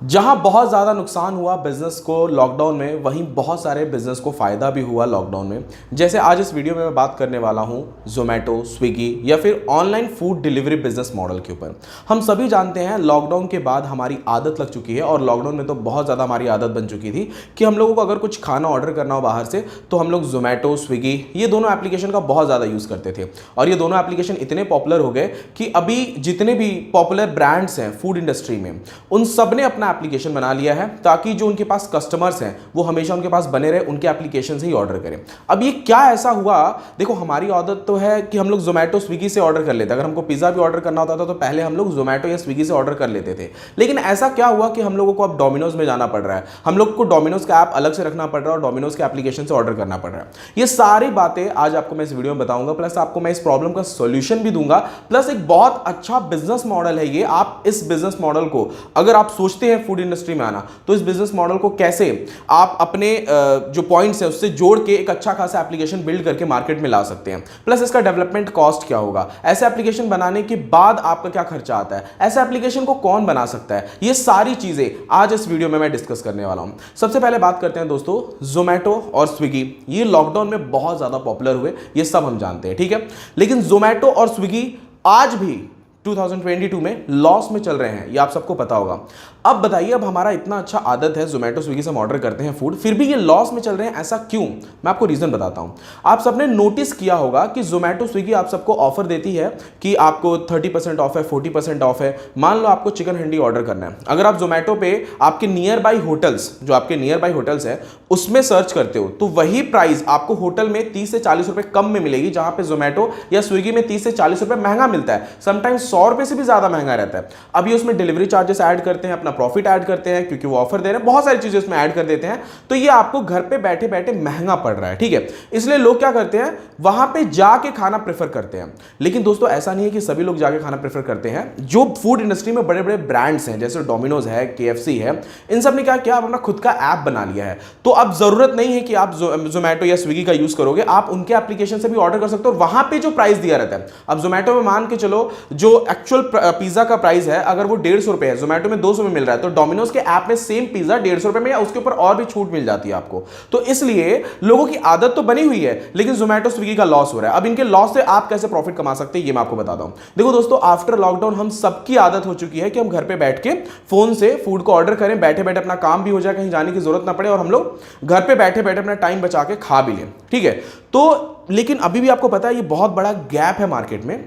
जहां बहुत ज़्यादा नुकसान हुआ बिजनेस को लॉकडाउन में, वहीं बहुत सारे बिजनेस को फ़ायदा भी हुआ लॉकडाउन में। जैसे आज इस वीडियो में मैं बात करने वाला हूं जोमेटो, स्विगी या फिर online food delivery business model के ऊपर। हम सभी जानते हैं लॉकडाउन के बाद हमारी आदत लग चुकी है, और लॉकडाउन में तो बहुत ज़्यादा हमारी आदत बन चुकी थी कि हम लोगों को अगर कुछ खाना ऑर्डर करना हो बाहर से तो हम लोग जोमेटो, स्विगी ये दोनों एप्लीकेशन का बहुत ज़्यादा यूज़ करते थे। और ये दोनों एप्लीकेशन इतने पॉपुलर हो गए कि अभी जितने भी पॉपुलर ब्रांड्स हैं फूड इंडस्ट्री में, उन सब ने अपना एप्लीकेशन बना लिया है ताकि जो उनके पास कस्टमर्स हैं वो हमेशा उनके पास बने रहे, उनके एप्लीकेशन से ही ऑर्डर करें। अब ये क्या ऐसा हुआ, देखो हमारी आदत तो है कि हम लोग जोमेटो, स्विगी से ऑर्डर कर लेते हैं। अगर हमको पिज्जा भी ऑर्डर करना होता था तो पहले हम लोग जोमेटो या स्विगी से ऑर्डर कर लेते थे। लेकिन ऐसा क्या हुआ कि हम लोगों को अब डोमिनोज में जाना पड़ रहा है, हम लोग को डोमिनोज का ऐप अलग से रखना पड़ रहा है और डोमिनोज के एप्लीकेशन से ऑर्डर करना पड़ रहा है। ये सारी बातें आज आपको मैं इस वीडियो में बताऊंगा, प्लस आपको मैं इस प्रॉब्लम का सोल्यूशन भी दूंगा, प्लस एक बहुत अच्छा बिजनेस मॉडल है ये। आप इस बिजनेस मॉडल को अगर आप सोचते हैं फूड इंडस्ट्री में आना, तो इस बिजनेस मॉडल को कैसे आप अपने जो पॉइंट्स हैं उससे जोड़ के एक अच्छा खासा एप्लीकेशन बिल्ड करके मार्केट में ला सकते हैं। प्लस इसका डेवलपमेंट कॉस्ट क्या होगा, ऐसे एप्लीकेशन बनाने के बाद आपका क्या खर्चा आता है, ऐसे एप्लीकेशन को कौन बना सकता है, ये सारी चीजें आज इस वीडियो में मैं डिस्कस करने वाला हूं। सबसे पहले बात करते हैं दोस्तों, जोमेटो और स्विगी ये लॉकडाउन में बहुत ज्यादा पॉपुलर हुए, ये सब हम जानते हैं, ठीक है। लेकिन जोमेटो और स्विगी आज भी 2022 में लॉस में चल रहे हैं, ये आप सबको पता होगा। अब बताइए, अब हमारा इतना अच्छा आदत है जोमेटो, स्विगी से हम ऑर्डर करते हैं फूड, फिर भी ये लॉस में चल रहे हैं, ऐसा क्यों? मैं आपको रीजन बताता हूं। आप सबने नोटिस किया होगा कि जोमेटो, स्विगी आप सबको ऑफर देती है कि आपको 30% ऑफ है, 40% ऑफ है। मान लो आपको चिकन हंडी ऑर्डर करना है, अगर आप जोमेटो पे आपके नियर बाई होटल्स, जो आपके नियर बाई होटल्स है उसमें सर्च करते हो, तो वही प्राइस आपको होटल में 30 से 40 रुपए कम में मिलेगी, जहां पे जोमेटो या स्विगी में 30 से 40 रुपए महंगा मिलता है, समटाइम्स 100 रुपए से भी ज्यादा महंगा रहता है। अभी उसमें डिलीवरी चार्जेस ऐड करते हैं, अपना प्रॉफिट ऐड करते हैं क्योंकि वो ऑफर दे रहे हैं, बहुत सारी चीजें उसमें ऐड कर देते हैं, तो ये आपको घर पे बैठे बैठे महंगा पड़ रहा है, ठीक है। इसलिए लोग क्या करते हैं, वहां पे जाके खाना प्रेफर करते हैं। लेकिन दोस्तों ऐसा नहीं है कि सभी लोग जाके खाना प्रेफर करते हैं। जो फूड इंडस्ट्री में बड़े बड़े ब्रांड्स हैं, जैसे डोमिनोज है, KFC है, इन सब ने क्या किया, अपना खुद का ऐप बना लिया है। तो अब जरूरत नहीं है कि आप जोमेटो या स्विगी का यूज करोगे, आप उनके एप्लीकेशन से भी ऑर्डर कर सकते हो, वहां पे जो प्राइस दिया रहता है। अब जोमेटो में मान के चलो, जो एक्चुअल पिज्जा का प्राइस है अगर वो 150 रुपए है, जोमेटो में 200 में मिल रहा है, तो डोमिनोज के ऐप में सेम पिज्जा 150 रुपए में या उसके ऊपर और भी छूट मिल जाती है आपको। तो इसलिए लोगों की आदत तो बनी हुई है, लेकिन जोमेटो, स्विगी का लॉस हो रहा है। अब इनके लॉस से आप कैसे प्रॉफिट कमा सकते हैं, ये मैं आपको बताता हूं। देखो दोस्तों, आफ्टर लॉकडाउन हम सबकी आदत हो चुकी है कि हम घर पे बैठ के फोन से फूड को ऑर्डर करें, बैठे बैठे अपना काम भी हो जाए, कहीं जाने की जरूरत ना पड़े, और हम लोग घर पे बैठे बैठे अपना टाइम बचा के खा भी लें, ठीक है। तो लेकिन अभी भी आपको पता है ये बहुत बड़ा गैप है मार्केट में।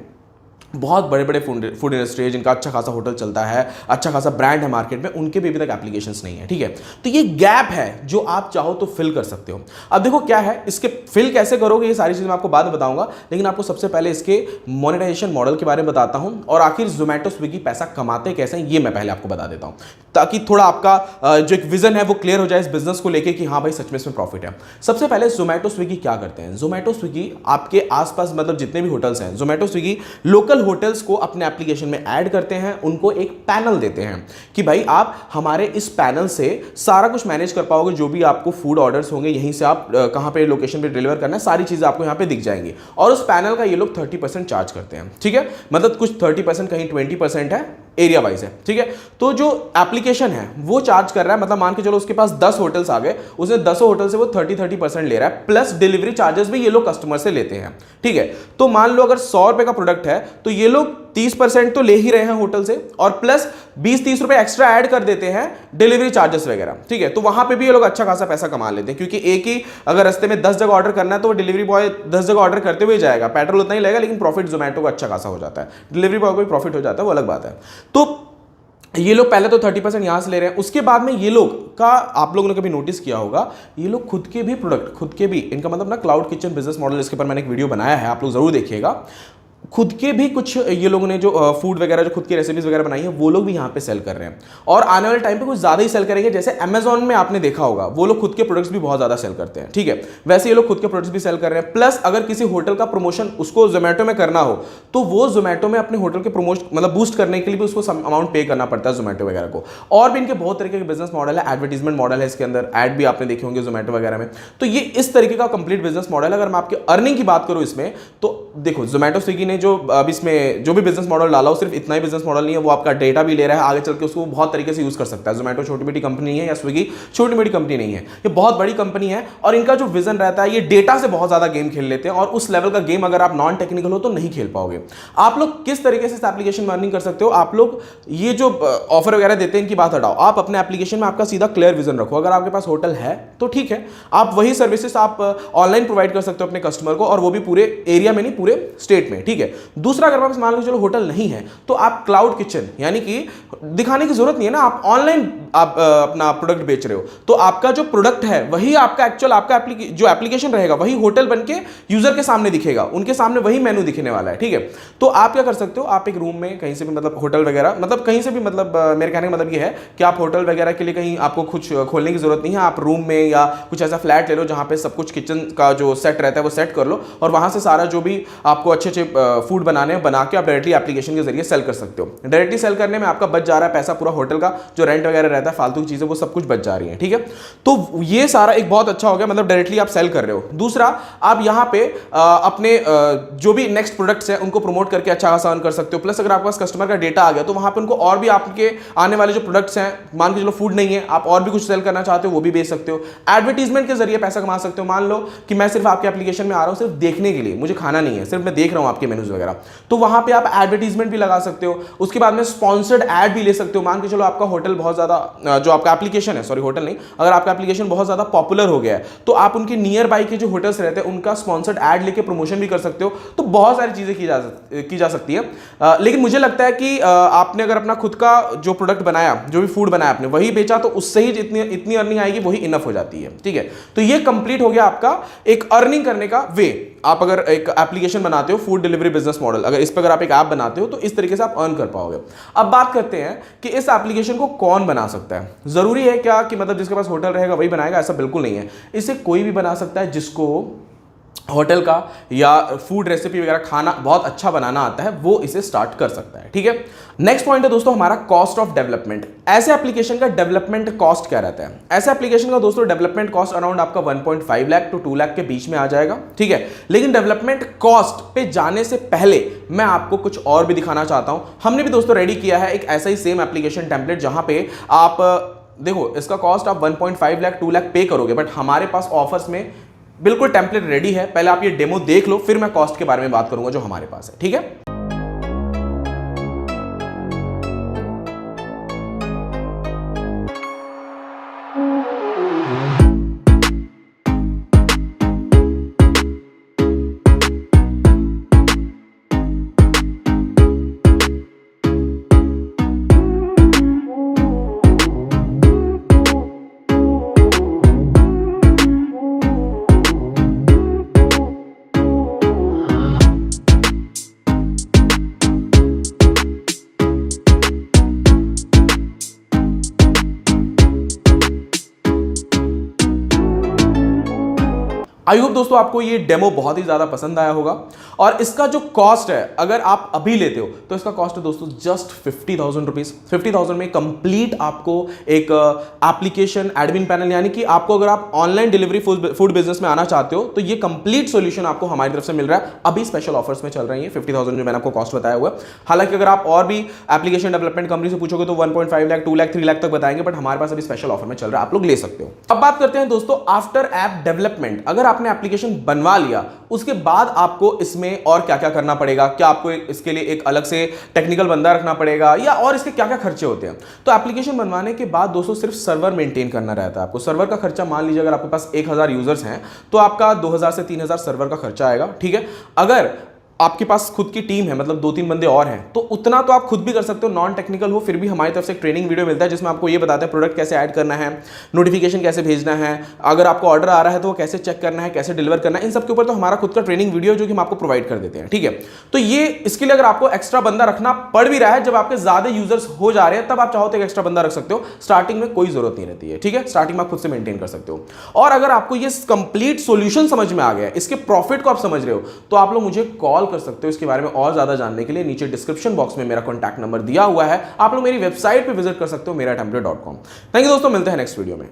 बहुत बड़े बड़े फूड इंडस्ट्री है जिनका अच्छा खासा होटल चलता है, अच्छा खासा ब्रांड है मार्केट में, उनके भी अभी तक एप्लीकेशंस नहीं है, ठीक है। तो ये गैप है जो आप चाहो तो फिल कर सकते हो। अब देखो क्या है, इसके फिल कैसे करोगे ये सारी चीजें मैं आपको बाद में बताऊंगा, लेकिन आपको सबसे पहले इसके मोनेटाइजेशन मॉडल के बारे में बताता हूं, और आखिर जोमेटो, स्विगी पैसा कमाते कैसे हैं ये मैं पहले आपको बता देता हूं, ताकि थोड़ा आपका जो एक विजन है वो क्लियर हो जाए इस बिजनेस को लेकर कि हाँ भाई सच में इसमें प्रॉफिट है। सबसे पहले जोमेटो, स्विगी क्या करते हैं, जोमेटो, स्विगी आपके आसपास मतलब जितने भी होटल्स हैं, जोमेटो, स्विगी लोकल होटल्स को अपने एप्लीकेशन में ऐड करते हैं, उनको एक पैनल देते हैं कि भाई आप हमारे इस पैनल से सारा कुछ मैनेज कर पाओगे, जो भी आपको फूड ऑर्डर्स होंगे, यहीं से आप कहां पे लोकेशन पे डिलीवर करना है, सारी चीजें आपको यहां पे दिख जाएंगी। और उस पैनल का ये लोग 30% चार्ज करते हैं, ठीक है। मतलब कुछ 30%, कहीं 20% है, एरिया वाइज है, ठीक है। तो जो एप्लीकेशन है वो चार्ज कर रहा है, मतलब मान के चलो उसके पास 10 होटल्स आ गए, उसने 10 होटल से वो 30% ले रहा है, प्लस डिलीवरी चार्जेस भी ये लोग कस्टमर से लेते हैं, ठीक है। तो मान लो अगर 100 रुपए का प्रोडक्ट है तो ये लोग 30% तो ले ही रहे हैं होटल से, और प्लस 20-30 रुपए एक्स्ट्रा ऐड कर देते हैं डिलीवरी चार्जेस वगैरह, ठीक है। तो वहां पे भी ये लोग अच्छा खासा पैसा कमा लेते हैं, क्योंकि एक ही अगर रास्ते में 10 जगह ऑर्डर करना है तो वो डिलीवरी बॉय 10 जगह ऑर्डर करते हुए जाएगा, पेट्रोल उतना ही लगेगा, लेकिन प्रॉफिट जोमेटो को अच्छा खासा हो जाता है, डिलीवरी बॉय को भी प्रॉफिट हो जाता है, वो अलग बात है। तो ये लोग पहले तो 30% यहां से ले रहे हैं, उसके बाद में ये लोग का, आप लोगों ने कभी नोटिस किया होगा, ये लोग खुद के भी प्रोडक्ट, खुद के भी, इनका मतलब ना क्लाउड किचन बिजनेस मॉडल, इसके ऊपर मैंने एक वीडियो बनाया है, आप लोग जरूर देखिएगा। खुद के भी कुछ ये लोगों ने जो फूड वगैरह, जो खुद की रेसिपीज वगैरह बनाई है, वो लोग भी यहाँ पे सेल कर रहे हैं, और आने वाले टाइम पे कुछ ज्यादा ही सेल करेंगे। जैसे अमेजॉन में आपने देखा होगा, वो लोग खुद के प्रोडक्ट्स भी बहुत ज्यादा सेल करते हैं, ठीक है। वैसे ये लोग खुद के प्रोडक्ट्स भी सेल कर रहे हैं, प्लस अगर किसी होटल का प्रमोशन उसको जोमेटो में करना हो, तो वो जोमेटो में अपने होटल के प्रमोशन मतलब बूस्ट करने के लिए भी उसको सम अमाउंट पे करना पड़ता है जोमेटो वगैरह को। और भी इनके बहुत तरीके के बिजनेस मॉडल है, एडवर्टीजमेंट मॉडल है, इसके अंदर एड भी आपने देखे होंगे जोमेटो वगैरह में। तो ये इस तरीके का कंप्लीट बिजनेस मॉडल है। अगर मैं आपके अर्निंग की बात करूं इसमें, तो देखो जोमेटो, स्विगी ने जो अब इसमें जो भी बिजनेस मॉडल डाला हो सिर्फ इतना ही बिजनेस मॉडल नहीं है, वो आपका डेटा भी ले रहा है, आगे चल के उसको बहुत तरीके से यूज कर सकता है। जोमेटो छोटी मोटी कंपनी नहीं है या स्विगी छोटी मोटी कंपनी नहीं है, ये बहुत बड़ी कंपनी है और इनका जो विजन रहता है ये डेटा से बहुत ज्यादा गेम खेल लेते हैं और उस लेवल का गेम अगर आप नॉन टेक्निकल हो तो नहीं खेल पाओगे। आप लोग किस तरीके से इस एप्लीकेशन में अर्निंग कर सकते हो, आप लोग ये जो ऑफर वगैरह देते हैं इनकी बात हटाओ, आप अपने एप्लीकेशन में आपका सीधा क्लियर विजन रखो। अगर आपके पास होटल है तो ठीक है, आप वही सर्विसेज आप ऑनलाइन प्रोवाइड कर सकते हो अपने कस्टमर को, और वो भी पूरे एरिया में नहीं पूरे स्टेट में, ठीक है। दूसरा, अगर आप मान लो चलो होटल नहीं है तो आप क्लाउड किचन यानी कि दिखाने की जरूरत नहीं है ना, आप ऑनलाइन आप अपना प्रोडक्ट बेच रहे हो तो आपका जो प्रोडक्ट है वही आपका एक्चुअल आपका जो एप्लीकेशन रहेगा वही होटल बनके यूजर के सामने दिखेगा, उनके सामने वही मेनू दिखने वाला है, ठीक है। तो आप क्या कर सकते हो, आप एक रूम में कहीं से भी मतलब होटल वगैरह मतलब कहीं से भी मतलब मेरे कहने का मतलब ये है कि आप होटल वगैरह के लिए कहीं आपको कुछ खोलने की जरूरत नहीं है, आप रूम में या कुछ ऐसा फ्लैट ले लो जहां पे सब कुछ किचन का जो सेट रहता है वो सेट कर लो और वहां से सारा जो भी आपको अच्छे अच्छे फूड बनाने हैं बना के आप डायरेक्टली एप्लीकेशन के जरिए सेल कर सकते हो। डायरेक्टली सेल करने में आपका बच जा रहा है पैसा, पूरा होटल का जो रेंट वगैरह रहता है फालतू की चीजें वो सब कुछ बच जा रही है, ठीक है। तो ये सारा एक बहुत अच्छा हो गया, मतलब डायरेक्टली आप सेल कर रहे हो। दूसरा, आप यहां पे अपने जो भी नेक्स्ट प्रोडक्ट्स हैं उनको प्रमोट करके अच्छा खासा अर्न कर सकते हो। प्लस अगर आपके पास कस्टमर का डेटा आ गया तो वहां पे उनको और भी आपके आने वाले जो प्रोडक्ट्स हैं, मान के चलो फूड नहीं है, आप और भी कुछ सेल करना चाहते हो वो भी बेच सकते हो। एडवर्टीजमेंट के जरिए पैसा कमा सकते हो। मान लो कि मैं सिर्फ आपके एप्लीकेशन में आ रहा हूं सिर्फ देखने के लिए, मुझे खाना नहीं है, सिर्फ मैं देख रहा हूं आपके मेनूज वगैरह, तो वहां पे आप एडवर्टीजमेंट भी लगा सकते हो। उसके बाद में स्पॉन्सर्ड एड भी ले सकते हो। मान के चलो आपका होटल बहुत ज्यादा जो आपका एप्लीकेशन है, सॉरी होटल नहीं, अगर आपका एप्लीकेशन बहुत ज्यादा पॉपुलर हो गया है तो आप उनके नियर बाई के जो होटल्स रहते हैं उनका स्पॉन्सर्ड एड लेके प्रमोशन भी कर सकते हो। तो बहुत सारी चीजें की जा सकती है। लेकिन मुझे लगता है कि आपने अगर अपना खुद का जो प्रोडक्ट बनाया, जो भी फूड बनाया आपने वही बेचा तो उससे ही इतनी अर्निंग आएगी वही इनफ हो जाती है, ठीक है। तो ये कंप्लीट हो गया आपका एक अर्निंग करने का वे। आप अगर एक एप्लीकेशन बनाते हो फूड डिलीवरी बिजनेस मॉडल, अगर इस पर अगर आप एक ऐप बनाते हो तो इस तरीके से आप अर्न कर पाओगे। अब बात करते हैं कि इस एप्लीकेशन को कौन बना सकता है। जरूरी है क्या कि मतलब जिसके पास होटल रहेगा वही बनाएगा, ऐसा बिल्कुल नहीं है। इसे कोई भी बना सकता है जिसको होटल का या फूड रेसिपी वगैरह खाना बहुत अच्छा बनाना आता है, वो इसे स्टार्ट कर सकता है, ठीक है। नेक्स्ट पॉइंट है दोस्तों हमारा कॉस्ट ऑफ डेवलपमेंट। ऐसे एप्लीकेशन का डेवलपमेंट कॉस्ट क्या रहता है? ऐसे एप्लीकेशन का दोस्तों डेवलपमेंट कॉस्ट अराउंड आपका 1.5 लाख टू 2 लाख के बीच में आ जाएगा, ठीक है। लेकिन डेवलपमेंट कॉस्ट पे जाने से पहले मैं आपको कुछ और भी दिखाना चाहता हूं। हमने भी दोस्तों रेडी किया है एक ऐसा ही सेम एप्लीकेशन टेम्पलेट जहां पे आप देखो इसका कॉस्ट आप 1.5 लाख 2 लाख पे करोगे, बट हमारे पास ऑफर्स में बिल्कुल टेम्पलेट रेडी है। पहले आप ये डेमो देख लो, फिर मैं कॉस्ट के बारे में बात करूंगा जो हमारे पास है, ठीक है। आई होप दोस्तों आपको ये डेमो बहुत ही ज्यादा पसंद आया होगा। और इसका जो कॉस्ट है अगर आप अभी लेते हो तो इसका कॉस्ट है दोस्तों जस्ट 50,000 रुपीज। 50,000 में कंप्लीट आपको एक एप्लीकेशन एडमिन पैनल, यानी कि आपको अगर आप ऑनलाइन डिलीवरी फूड बिजनेस में आना चाहते हो तो ये कंप्लीट सॉल्यूशन आपको हमारी तरफ से मिल रहा है। अभी स्पेशल ऑफर्स में चल रही है 50,000 जो मैंने आपको कॉस्ट बताया हुआ है। हालांकि अगर आप और भी एप्लीकेशन डेवलपमेंट कंपनी से पूछोगे तो 1.5 लाख 2 लाख 3 लाख तक बताएंगे, बट हमारे पास अभी स्पेशल ऑफर में चल रहा है, आप लोग ले सकते हो। अब बात करते हैं दोस्तों आफ्टर ऐप डेवलपमेंट। अगर आपने एप्लीकेशन बनवा लिया उसके बाद आपको इसमें और क्या क्या करना पड़ेगा, क्या आपको इसके लिए एक अलग से टेक्निकल बंदा रखना पड़ेगा या और इसके क्या क्या खर्चे होते हैं। तो एप्लीकेशन बनवाने के बाद दोस्तों सिर्फ सर्वर मेंटेन करना रहता है आपको। सर्वर का खर्चा मान लीजिए अगर आपके पास 1000 यूजर्स हैं तो आपका 2000 से 3000 सर्वर का खर्चा आएगा, ठीक है। अगर आपके पास खुद की टीम है, मतलब 2-3 बंदे और हैं, तो उतना तो आप खुद भी कर सकते हो, नॉन टेक्निकल हो फिर भी हमारी तरफ से एक ट्रेनिंग वीडियो मिलता है जिसमें आपको ये बताते हैं प्रोडक्ट कैसे ऐड करना है, नोटिफिकेशन कैसे भेजना है, अगर आपको ऑर्डर आ रहा है तो वो कैसे चेक करना है, कैसे डिलीवर करना है, इन सब के ऊपर तो हमारा खुद का ट्रेनिंग वीडियो जो कि हम आपको प्रोवाइड कर देते हैं, ठीक है। तो ये इसके लिए अगर आपको एक्स्ट्रा बंदा रखना पड़ भी रहा है, जब आपके ज्यादा यूजर्स हो जा रहे हैं तब आप चाहो तो एक एक्स्ट्रा बंदा रख सकते हो। स्टार्टिंग में कोई जरूरत नहीं रहती है, ठीक है। स्टार्टिंग में आप खुद से मेंटेन कर सकते हो। और अगर आपको ये कंप्लीट सॉल्यूशन समझ में आ गया, इसके प्रॉफिट को आप समझ रहे हो, तो आप लोग मुझे कॉल कर सकते हो इसके बारे में और ज्यादा जानने के लिए। नीचे डिस्क्रिप्शन बॉक्स में मेरा कॉन्टैक्ट नंबर दिया हुआ है, आप लोग मेरी वेबसाइट पे विजिट कर सकते हो, meratemplate.com। थैंक यू दोस्तों, मिलते हैं नेक्स्ट वीडियो में।